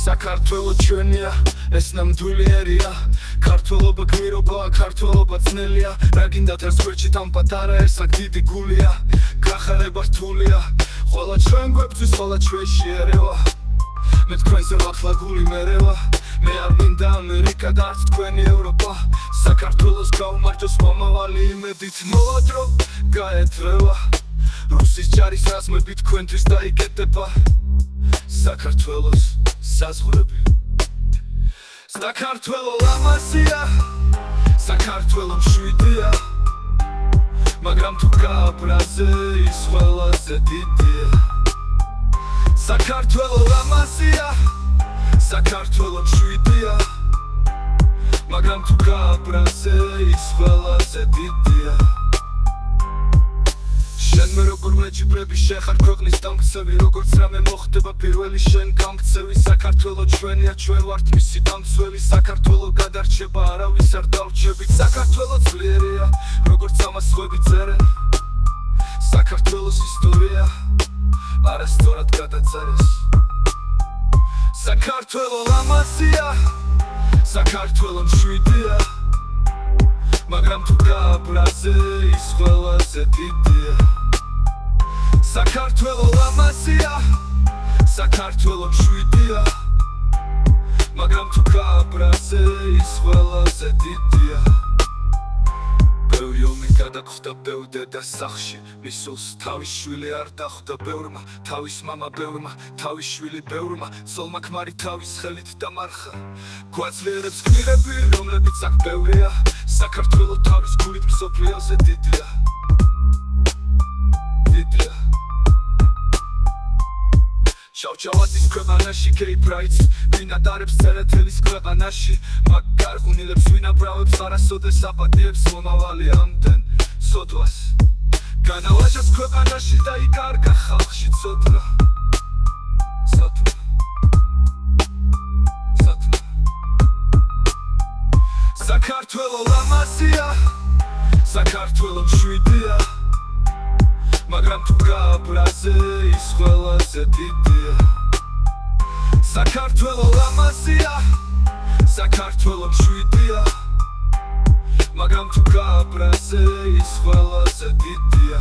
საქართველო ჩვენია, ეს ნამდვილი ერია. ქართველობა გმირობაა, ქართველობა ძნელია. რა გინდათ ერთ გვერდით ამ პატარა ერთსა დიდი გულია. გახარება რთულია, ყველა ჩვენ გვებძვის, ყველა ჩვენში ერევა. მე თქვენზე ვახლა გული მერევა. მე არ მინდა ამერიკა და არც თქვენი ევროპა. საქართველოს გაუმარჯოს მომავალი იმედით მოვა დრო გაეთრევა. რუსის ჯარის რაზმები თქვენთვის დაიკეტება. საქართველოს საზღვრები. საქართველო ლამაზია, საქართველო მშვიდია, მაგრამ თუ გააბრაზე ის ყველაზე დიდია. საქართველო ლამაზია, საქართველო მშვიდია, მაგრამ თუ გააბრაზე ის ყველაზე დიდია. შენ მე როგორ მეჯიბრები შეხარ ქვეყნის დამქცევი, როგორც რამე მოხდება პირველი შენ გამქცევი. საქართველო ჩვენია, ჩვენ ვართ მისი დამცველი. საქართველო გადარჩება, არავის არ დავრჩებით. საქართველო ძლიერია, როგორც ამას ხვები წერენ. საქართველოს ისტორია არასწორად გადაწერეს. საქართველო ლამაზია, საქართველო მშვიდია, მაგრამ თუ გააბრაზე ის ყველაზე დიდია. საქართველო ლამაზია, საქართველო მშვიდია, მაგრამ თუ გააბრაზე ის ყველაზე დიდია. ბევრი ომი გადაგხვდა ბევრ დედას სახლში, მის სულს თავის შვილი არ დახვდა ბევრმა, თავის მამა ბევრმა, თავის შვილი ბევრმა, ცოლმა ქმარი თავის ხელით დამარხა. გვაძლიერებს გმირები, რომლებიც აქ ბევრია. საქართველო თავის გულით მსოფლიოზე დიდია. შავჩავაძის ქვეყანაში კეიპრაიც ვინადარებს წერეთელის ქვეყანაში, მაგ გარღუნილებს ვინაბრავებს არასოდეს აპატიებს მომავალი ამდენ სოდვას. განავაჟას ქვეყანაში და იკარგა ხალხში ცოდვა. საქართველო ლამაზია, საქართველო მშვიდია, მაგრამ თუ გააბრაზე ის ყველაზე დიდია. საქართველო ლამაზია, საქართველო მშვიდია, მაგრამ თუ გააბრაზე ის ყველაზე დიდია.